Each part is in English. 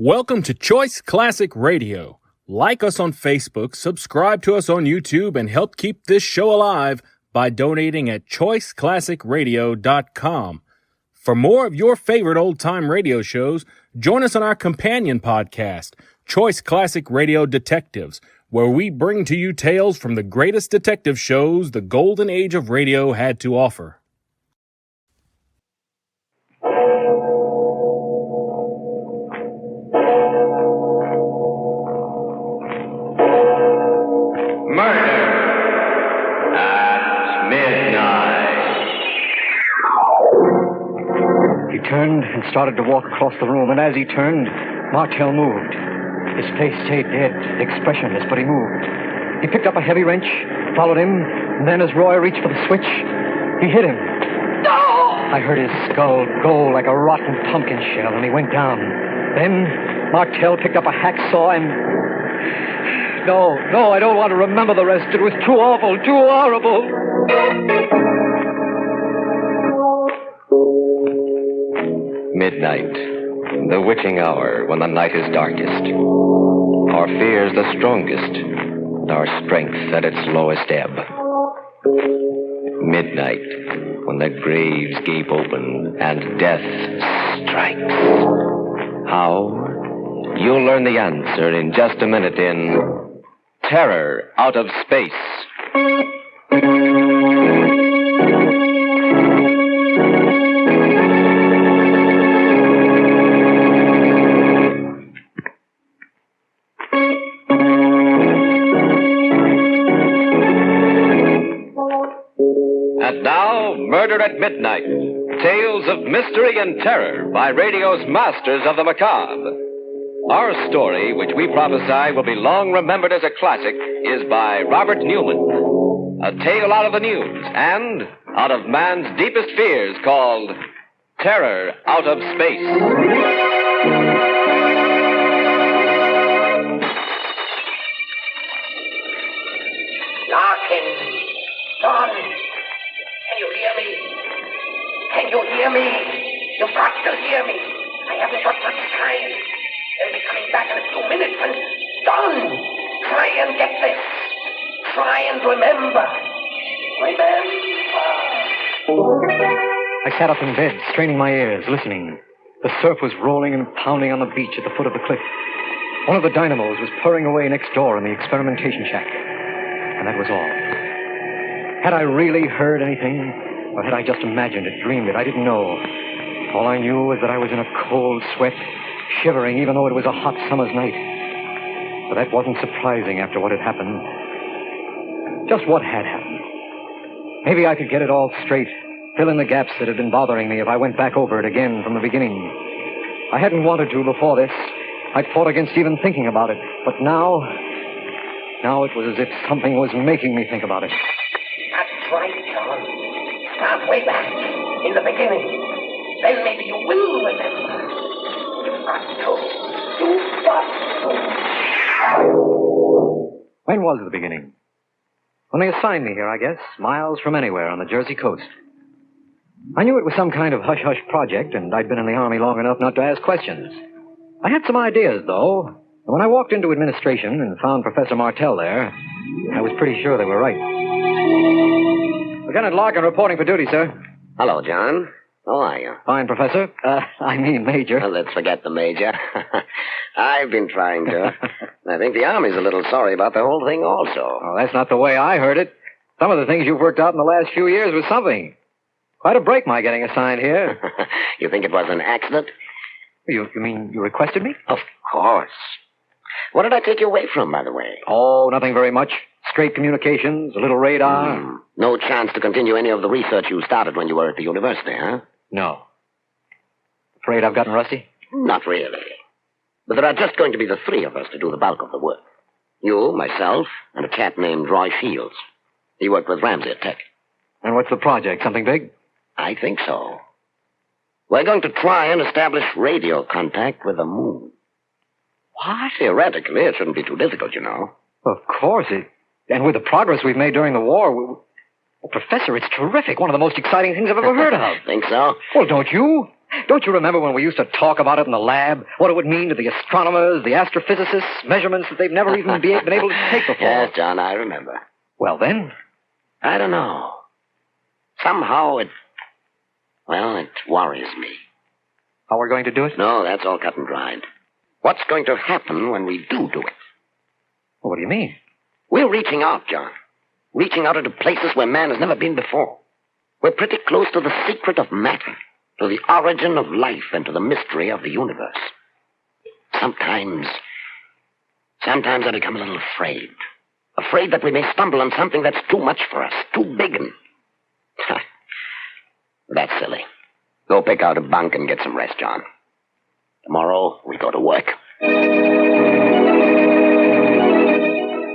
Welcome to Choice Classic Radio. Like us on Facebook, subscribe to us on YouTube, and help keep this show alive by donating at choiceclassicradio.com. For more of your favorite old-time radio shows, join us on our companion podcast, Choice Classic Radio Detectives, where we bring to you tales from the greatest detective shows the golden age of radio had to offer. He turned and started to walk across the room, and as he turned, Martell moved. His face stayed dead, expressionless, but he moved. He picked up a heavy wrench, followed him, and then as Roy reached for the switch, he hit him. No! I heard his skull go like a rotten pumpkin shell, and he went down. Then Martell picked up a hacksaw and... No, I don't want to remember the rest. It was too awful, too horrible. Midnight, the witching hour when the night is darkest. Our fears the strongest, and our strength at its lowest ebb. Midnight, when the graves gape open and death strikes. How? You'll learn the answer in just a minute in Terror Out of Space. And now, Murder at Midnight. Tales of mystery and terror by radio's masters of the macabre. Our story, which we prophesy will be long remembered as a classic, is by Robert Newman. A tale out of the news and out of man's deepest fears called Terror Out of Space. Larkin! Don! Can you hear me? Can you hear me? You've got to hear me. I haven't got much time. They'll be coming back in a few minutes and... Don! Try and get this. Try and remember. I sat up in bed, straining my ears, listening. The surf was rolling and pounding on the beach at the foot of the cliff. One of the dynamos was purring away next door in the experimentation shack. And that was all. Had I really heard anything, or had I just imagined it, dreamed it? I didn't know. All I knew was that I was in a cold sweat, shivering even though it was a hot summer's night. But that wasn't surprising after what had happened. Just what had happened. Maybe I could get it all straight, fill in the gaps that had been bothering me if I went back over it again from the beginning. I hadn't wanted to before this. I'd fought against even thinking about it. But now it was as if something was making me think about it. That's right, John. Start way back, in the beginning. Then maybe you will remember. You've got to. When was the beginning? When they assigned me here, I guess, miles from anywhere on the Jersey coast. I knew it was some kind of hush-hush project, and I'd been in the Army long enough not to ask questions. I had some ideas, though, and when I walked into administration and found Professor Martell there, I was pretty sure they were right. Lieutenant Larkin reporting for duty, sir. Hello, John. How are you? Fine, Professor. Major. Well, let's forget the Major. I've been trying to. I think the Army's a little sorry about the whole thing also. Oh, that's not the way I heard it. Some of the things you've worked out in the last few years was something. Quite a break, my getting assigned here. You think it was an accident? You mean you requested me? Of course. What did I take you away from, by the way? Oh, nothing very much. Straight communications, a little radar. No chance to continue any of the research you started when you were at the university, huh? No. Afraid I've gotten rusty? Not really. But there are just going to be the three of us to do the bulk of the work. You, myself, and a chap named Roy Fields. He worked with Ramsey at Tech. And what's the project? Something big? I think so. We're going to try and establish radio contact with the moon. What? Theoretically, it shouldn't be too difficult, you know. Of course. And with the progress we've made during the war... Well, Professor, it's terrific. One of the most exciting things I've ever heard of. Think so? Well, don't you? Don't you remember when we used to talk about it in the lab? What it would mean to the astronomers, the astrophysicists, measurements that they've never even been able to take before? Yes, John, I remember. Well, then? I don't know. Somehow it worries me. How we're going to do it? No, that's all cut and dried. What's going to happen when we do it? Well, what do you mean? We're reaching out, John. Reaching out into places where man has never been before. We're pretty close to the secret of matter, to the origin of life, and to the mystery of the universe. Sometimes I become a little afraid. Afraid that we may stumble on something that's too much for us, too big and... That's silly. Go pick out a bunk and get some rest, John. Tomorrow, we go to work.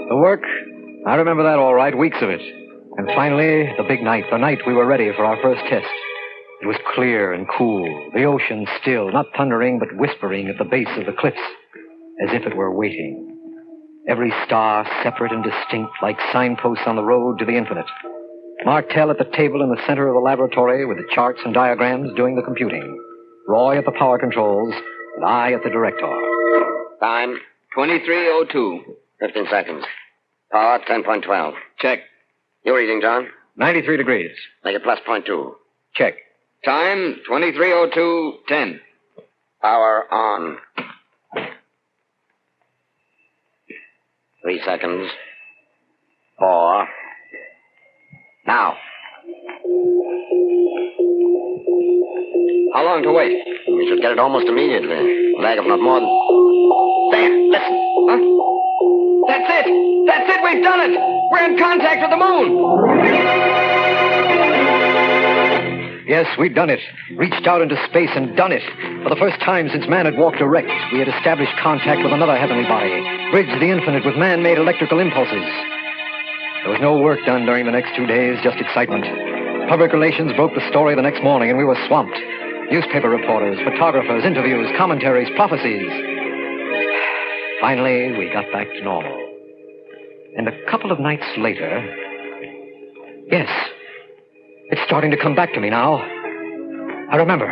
The work? I remember that all right, weeks of it. And finally, the big night, the night we were ready for our first test. It was clear and cool, the ocean still, not thundering but whispering at the base of the cliffs, as if it were waiting. Every star separate and distinct, like signposts on the road to the infinite. Martel at the table in the center of the laboratory with the charts and diagrams doing the computing. Roy at the power controls, and I at the director. Time, 23:02. 15 seconds. Power, 10.12. Check. You're reading, John? 93 degrees. Make it plus 0.2. Check. Time, 23:02:10. Power on. 3 seconds. 4. Now. How long to wait? We should get it almost immediately. Lag of not more than... There, listen. Huh? That's it! That's it! We've done it! We're in contact with the moon! Yes, we'd done it. Reached out into space and done it. For the first time since man had walked erect, we had established contact with another heavenly body, bridged the infinite with man-made electrical impulses. There was no work done during the next 2 days, just excitement. Public relations broke the story the next morning, and we were swamped. Newspaper reporters, photographers, interviews, commentaries, prophecies. Finally, we got back to normal. And a couple of nights later... Yes, it's starting to come back to me now. I remember.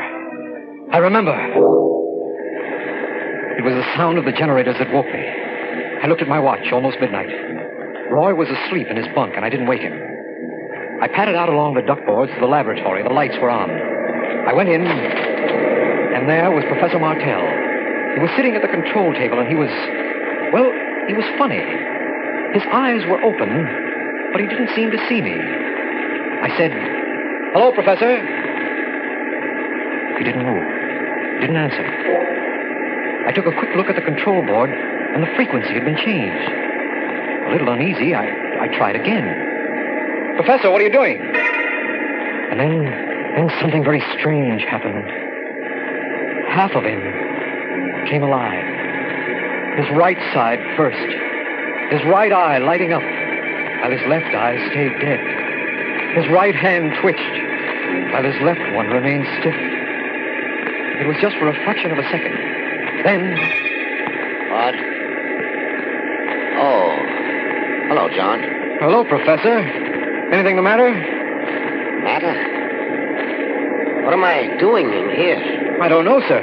It was the sound of the generators that woke me. I looked at my watch, almost midnight. Roy was asleep in his bunk, and I didn't wake him. I padded out along the duckboards to the laboratory. The lights were on. I went in, and there was Professor Martel. He was sitting at the control table, and he was funny. His eyes were open, but he didn't seem to see me. I said, "Hello, Professor." He didn't move. Didn't answer. I took a quick look at the control board, and the frequency had been changed. A little uneasy, I tried again. "Professor, what are you doing?" And then something very strange happened. Half of him came alive. His right side first. His right eye lighting up, while his left eye stayed dead. His right hand twitched, while his left one remained stiff. It was just for a fraction of a second. Then... What? Oh. Hello, John. "Hello, Professor. Anything the matter?" Matter? What am I doing in here? "I don't know, sir.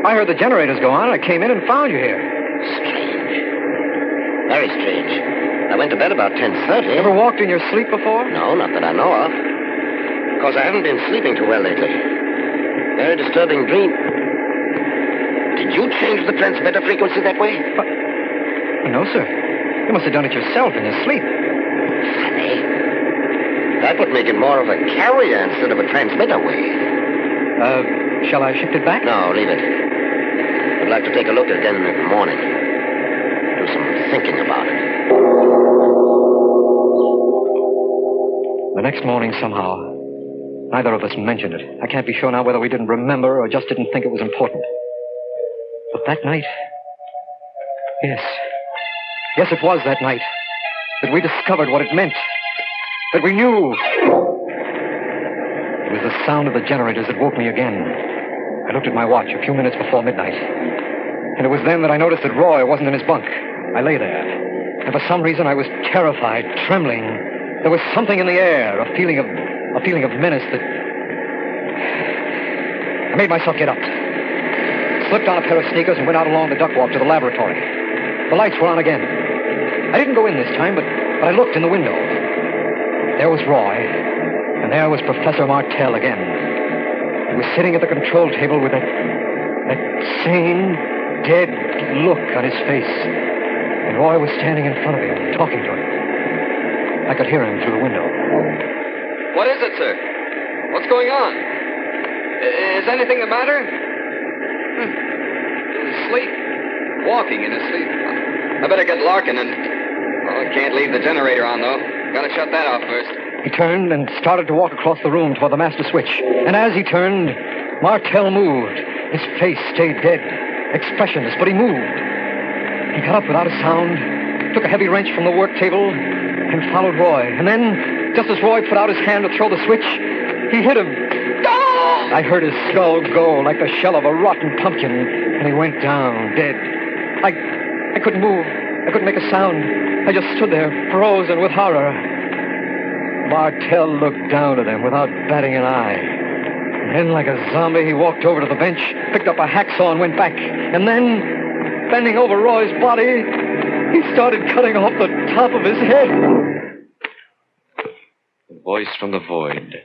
I heard the generators go on, and I came in and found you here." Strange. Very strange. I went to bed about 10:30. Ever walked in your sleep before? No, not that I know of. Of course, I haven't been sleeping too well lately. Very disturbing dream. Did you change the transmitter frequency that way? No, sir. You must have done it yourself in your sleep. Funny. That would make it more of a carrier instead of a transmitter wave. Shall I shift it back? No, leave it. I'd like to take a look again in the morning. Do some thinking about it. The next morning, somehow, neither of us mentioned it. I can't be sure now whether we didn't remember or just didn't think it was important. But that night... Yes, it was that night that we discovered what it meant. That we knew. It was the sound of the generators that woke me again. I looked at my watch a few minutes before midnight. And it was then that I noticed that Roy wasn't in his bunk. I lay there. And for some reason I was terrified, trembling. There was something in the air, a feeling of menace that... I made myself get up. Slipped on a pair of sneakers and went out along the ductwalk to the laboratory. The lights were on again. I didn't go in this time, but I looked in the window. There was Roy, and there was Professor Martell again. He was sitting at the control table with that sane, dead look on his face. And Roy was standing in front of him, talking to him. I could hear him through the window. What is it, sir? What's going on? Is anything the matter? Sleep. Walking in his sleep. I better get Larkin and... Oh, I can't leave the generator on, though. Gotta shut that off first. He turned and started to walk across the room toward the master switch. And as he turned, Martell moved. His face stayed dead, expressionless, but he moved. He got up without a sound, took a heavy wrench from the work table, and followed Roy. And then, just as Roy put out his hand to throw the switch, he hit him. Oh! I heard his skull go like the shell of a rotten pumpkin, and he went down, dead. I couldn't move. I couldn't make a sound. I just stood there, frozen with horror. Martell looked down at him without batting an eye. And then, like a zombie, he walked over to the bench, picked up a hacksaw and went back. And then, bending over Roy's body, he started cutting off the top of his head. The voice from the void.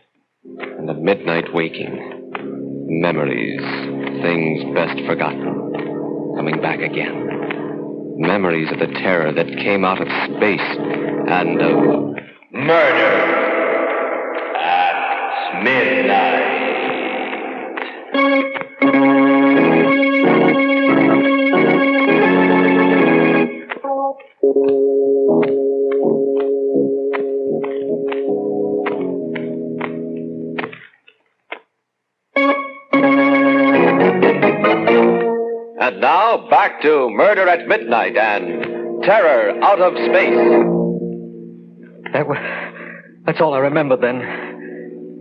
And the midnight waking. Memories. Things best forgotten. Coming back again. Memories of the terror that came out of space and of murder at midnight. And now, back to Murder at Midnight and Terror Out of Space. That's all I remembered then.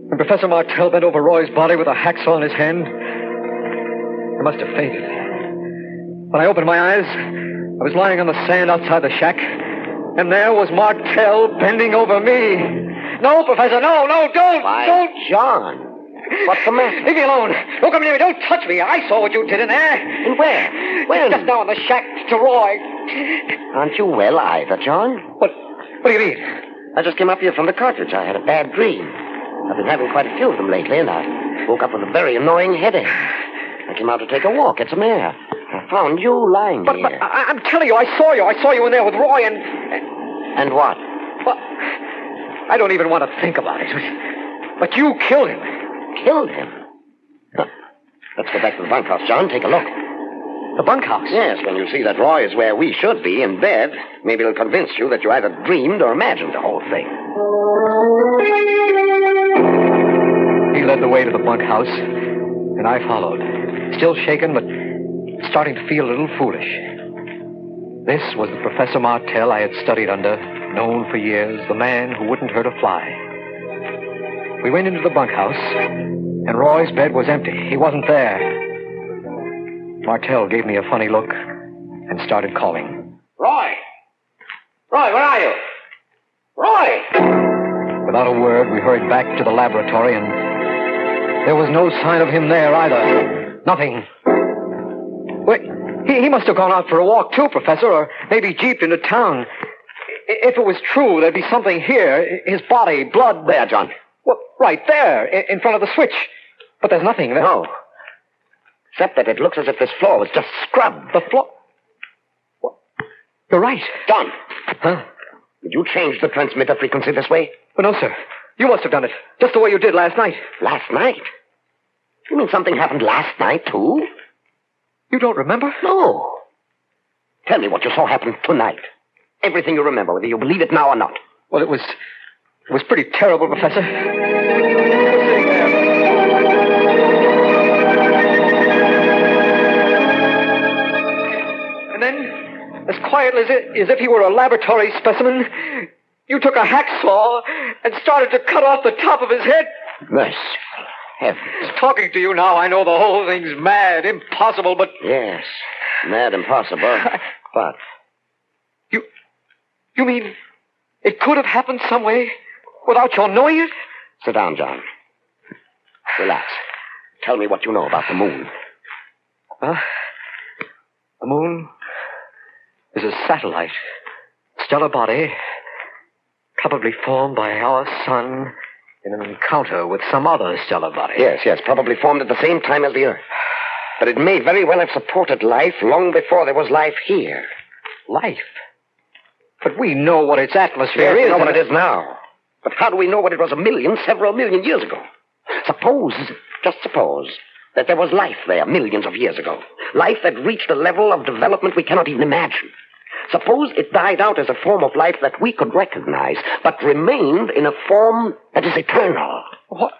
When Professor Martell bent over Roy's body with a hacksaw in his hand, I must have fainted. When I opened my eyes, I was lying on the sand outside the shack, and there was Martell bending over me. No, Professor, no, don't! Why, Don't! John, what's the matter? Leave me alone. Don't come near me. Don't touch me. I saw what you did in there. And where? When? Just now in the shack to Roy. Aren't you well either, John? What do you mean? I just came up here from the cartridge. I had a bad dream. I've been having quite a few of them lately, and I woke up with a very annoying headache. I came out to take a walk. It's a mare. I found you lying But here. I'm telling you, I saw you. I saw you in there with Roy and... And what? Well, I don't even want to think about it. But you killed him. Killed him? Huh. Let's go back to the bunkhouse, John. Take a look. The bunkhouse? Yes, when you see that Roy is where we should be, in bed, maybe it'll convince you that you either dreamed or imagined the whole thing. He led the way to the bunkhouse, and I followed. Still shaken, but starting to feel a little foolish. This was the Professor Martell I had studied under, known for years, the man who wouldn't hurt a fly. We went into the bunkhouse, and Roy's bed was empty. He wasn't there. Martell gave me a funny look and started calling. Roy! Roy, where are you? Roy! Without a word, we hurried back to the laboratory, and there was no sign of him there either. Nothing. Wait, he must have gone out for a walk too, Professor, or maybe jeeped into town. If it was true, there'd be something here. His body, blood... There, John. Well, right there, in front of the switch. But there's nothing there. No. Except that it looks as if this floor was just scrubbed. The floor... What? You're right. John! Huh? Did you change the transmitter frequency this way? Oh, no, sir. You must have done it. Just the way you did last night. Last night? You mean something happened last night, too? You don't remember? No. Tell me what you saw happen tonight. Everything you remember, whether you believe it now or not. Well, it was pretty terrible, Professor. Sitting there. And then, as quietly as if he were a laboratory specimen, you took a hacksaw and started to cut off the top of his head. Merciful heavens. Talking to you now, I know the whole thing's mad, impossible, but... Yes, mad impossible, but... You mean it could have happened some way without your knowing it? Sit down, John. Relax. Tell me what you know about the moon. The moon is a satellite, stellar body, probably formed by our sun in an encounter with some other stellar body. Yes, probably formed at the same time as the Earth. But it may very well have supported life long before there was life here. Life? But we know what its atmosphere is. We know what it is now. But how do we know what it was several million years ago? Just suppose, that there was life there millions of years ago. Life that reached a level of development we cannot even imagine. Suppose it died out as a form of life that we could recognize, but remained in a form that is eternal. What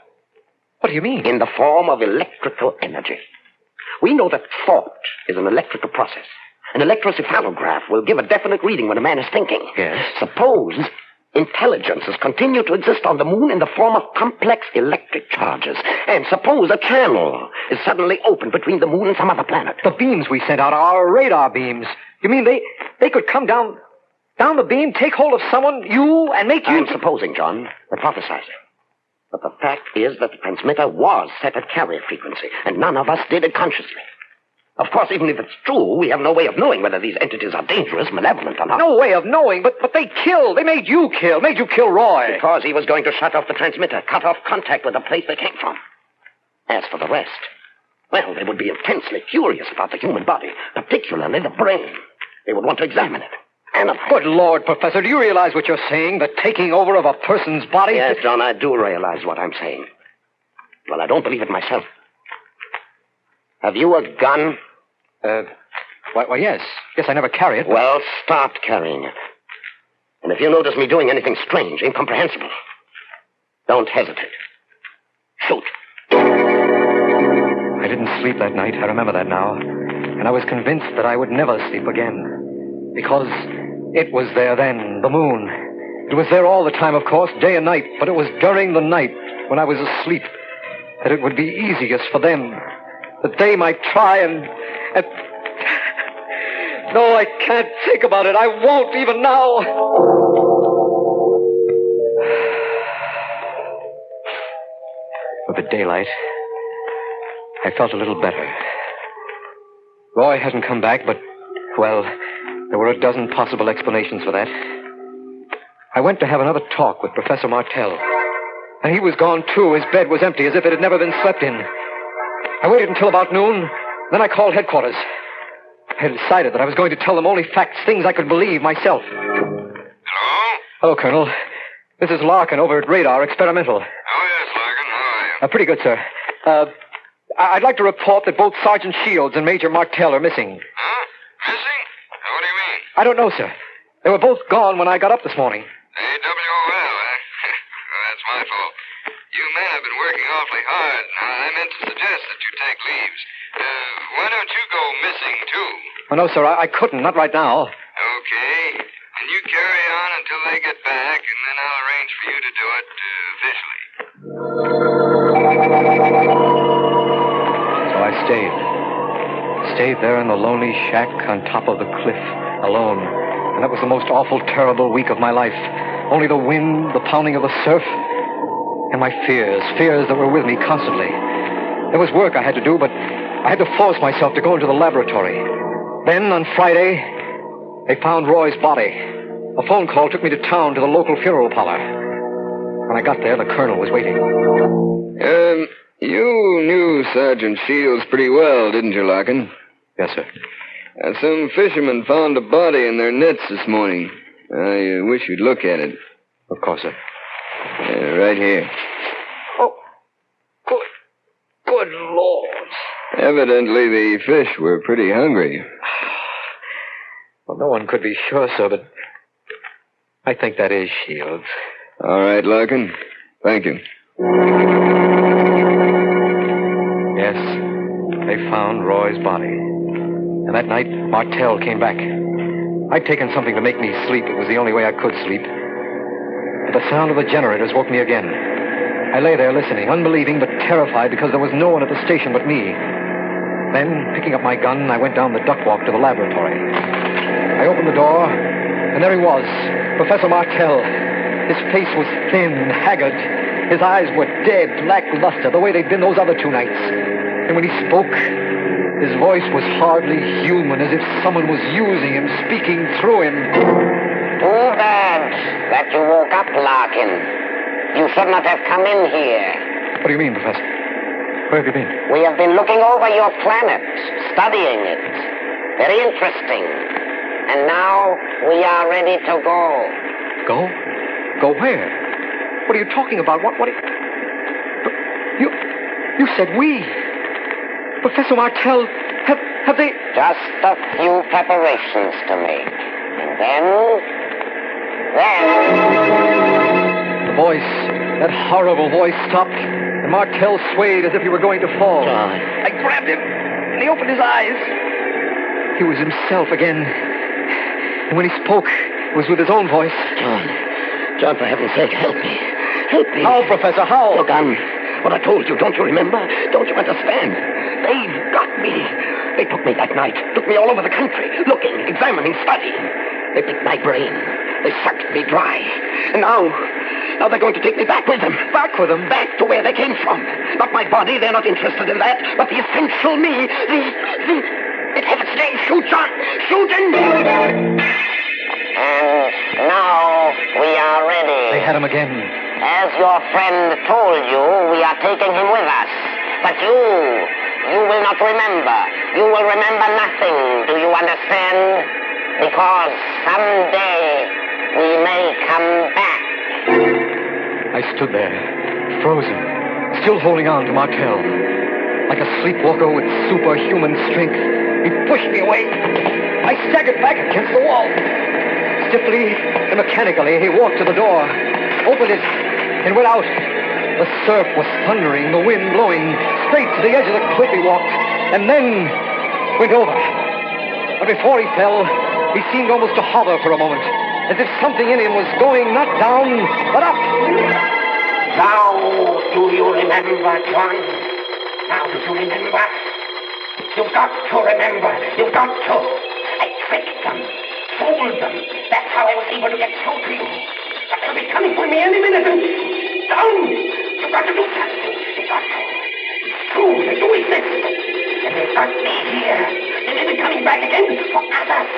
do you mean? In the form of electrical energy. We know that thought is an electrical process. An electrocephalograph will give a definite reading when a man is thinking. Yes. Suppose intelligences continue to exist on the moon in the form of complex electric charges. And suppose a channel is suddenly opened between the moon and some other planet. The beams we sent out are our radar beams. You mean they could come down the beam, take hold of someone, you, and make you... I'm supposing, John, hypothesizing. But the fact is that the transmitter was set at carrier frequency, and none of us did it consciously. Of course, even if it's true, we have no way of knowing whether these entities are dangerous, malevolent, or not. No way of knowing, but they killed. They made you kill Roy. Because he was going to shut off the transmitter, cut off contact with the place they came from. As for the rest, well, they would be intensely curious about the human body, particularly the brain. They would want to examine it. Analyze. Good Lord, Professor, do you realize what you're saying? The taking over of a person's body? Yes, John, I do realize what I'm saying. Well, I don't believe it myself. Have you a gun? Why, yes. Yes, I never carry it. Well, start carrying it. And if you notice me doing anything strange, incomprehensible, don't hesitate. Shoot. I didn't sleep that night. I remember that now. And I was convinced that I would never sleep again. Because it was there then, the moon. It was there all the time, of course, day and night. But it was during the night, when I was asleep, that it would be easiest for them. That they might try and... No, I can't think about it. I won't even now. With the daylight, I felt a little better. Roy hasn't come back, but, well, there were a dozen possible explanations for that. I went to have another talk with Professor Martell. And he was gone, too. His bed was empty, as if it had never been slept in. I waited until about noon. Then I called headquarters. I had decided that I was going to tell them only facts, things I could believe myself. Hello? Hello, Colonel. This is Larkin over at Radar Experimental. Oh, yes, Larkin. How are you? Pretty good, sir. I'd like to report that both Sergeant Shields and Major Martell are missing. Huh? Missing? What do you mean? I don't know, sir. They were both gone when I got up this morning. AWOL, huh? Well, that's my fault. You men have been working awfully hard. Now, I meant to suggest that you take leaves. Why don't you go missing, too? Oh, no, sir, I couldn't. Not right now. Okay. And you carry on until they get back, and then I'll arrange for you to do it officially. So I stayed. Stayed there in the lonely shack on top of the cliff, alone. And that was the most awful, terrible week of my life. Only the wind, the pounding of the surf, and my fears that were with me constantly. There was work I had to do, but I had to force myself to go into the laboratory. Then, on Friday, they found Roy's body. A phone call took me to town to the local funeral parlor. When I got there, the colonel was waiting. You knew Sergeant Shields pretty well, didn't you, Larkin? Yes, sir. Some fishermen found a body in their nets this morning. I wish you'd look at it. Of course, sir. Right here. Oh, good Lord. Evidently, the fish were pretty hungry. Well, no one could be sure, sir, but I think that is Shields. All right, Larkin. Thank you. Yes, they found Roy's body. And that night, Martell came back. I'd taken something to make me sleep. It was the only way I could sleep. But the sound of the generators woke me again. I lay there listening, unbelieving but terrified because there was no one at the station but me. Then, picking up my gun, I went down the duck walk to the laboratory. I opened the door, and there he was, Professor Martell. His face was thin, haggard. His eyes were dead, lackluster, the way they'd been those other 2 nights. And when he spoke, his voice was hardly human, as if someone was using him, speaking through him. Too bad that you woke up, Larkin. You should not have come in here. What do you mean, Professor? Where have you been? We have been looking over your planet, studying it. Very interesting. And now we are ready to go. Go? Go where? What are you talking about? What You said we. Professor Martell, have they... Just a few preparations to make. And then... The voice, that horrible voice, stopped, and Martell swayed as if he were going to fall. I grabbed him, and he opened his eyes. He was himself again. And when he spoke, it was with his own voice. John, for heaven's sake, help me. Help me. How, Professor, how? Look, what I told you, don't you remember? Don't you understand? They've got me. They took me that night, took me all over the country, looking, examining, studying. They picked my brain. They sucked me dry. And now they're going to take me back with them. Back with them? Back to where they came from. Not my body, they're not interested in that, but the essential me, It has its name. Shoot, John. Shoot and... And now we are ready. They had him again. As your friend told you, we are taking him with us. But you will not remember. You will remember nothing. Do you understand? Because someday we may come back. I stood there, frozen, still holding on to Martell. Like a sleepwalker with superhuman strength, he pushed me away. I staggered back against the wall. Stiffly and mechanically, he walked to the door, opened it, and went out. The surf was thundering, the wind blowing. Straight to the edge of the cliff he walked, and then went over. But before he fell, he seemed almost to hover for a moment, as if something in him was going not down, but up. Now, do you remember, John? Now, do you remember? You've got to remember. You've got to. I tricked them, fooled them. That's how I was able to get through to you. But they'll be coming for me any minute. Down! You've got to do something. You've got to. It's true that you exist. And they've got me here. They may be coming back again for others.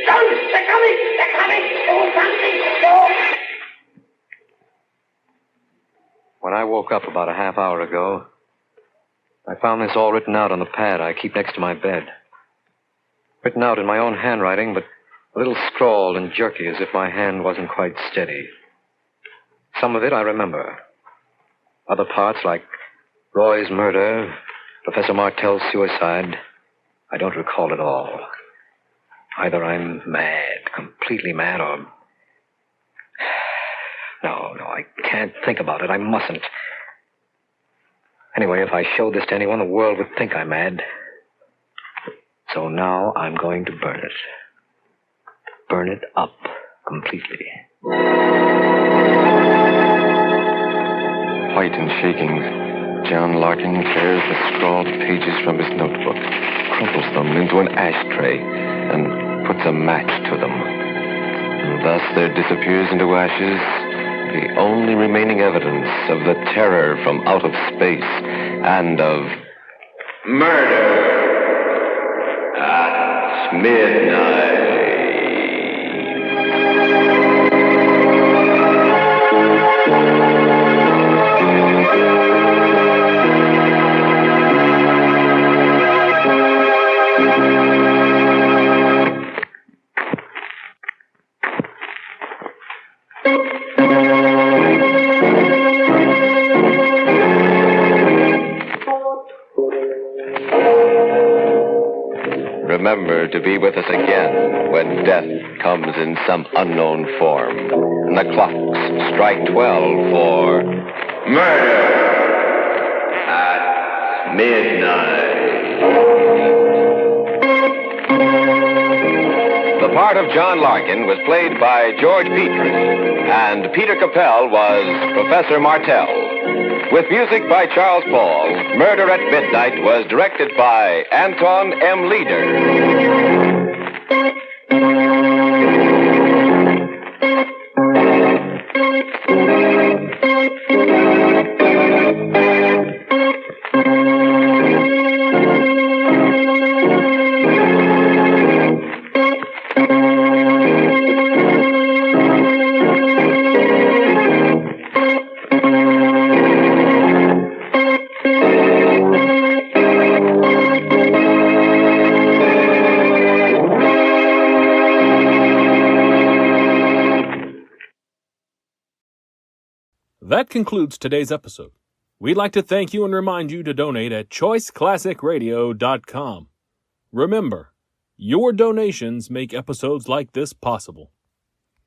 Down! They're coming! They're coming! Do something! Do! When I woke up about a half hour ago, I found this all written out on the pad I keep next to my bed. Written out in my own handwriting, but a little scrawled and jerky, as if my hand wasn't quite steady. Some of it I remember. Other parts, like Roy's murder, Professor Martell's suicide, I don't recall at all. Either I'm mad, completely mad, or... No, I can't think about it. I mustn't. Anyway, if I showed this to anyone, the world would think I'm mad. So now I'm going to burn it. Burn it up completely. White and shaking, John Larkin tears the scrawled pages from his notebook, crumples them into an ashtray, and puts a match to them. And thus there disappears into ashes the only remaining evidence of the terror from out of space and of murder at midnight. Remember to be with us again when death comes in some unknown form. And the clocks strike 12 for murder at midnight. The part of John Larkin was played by George Petrie, and Peter Capell was Professor Martell. With music by Charles Paul, Murder at Midnight was directed by Anton M. Leader. That concludes today's episode. We'd like to thank you and remind you to donate at choiceclassicradio.com. Remember, your donations make episodes like this possible.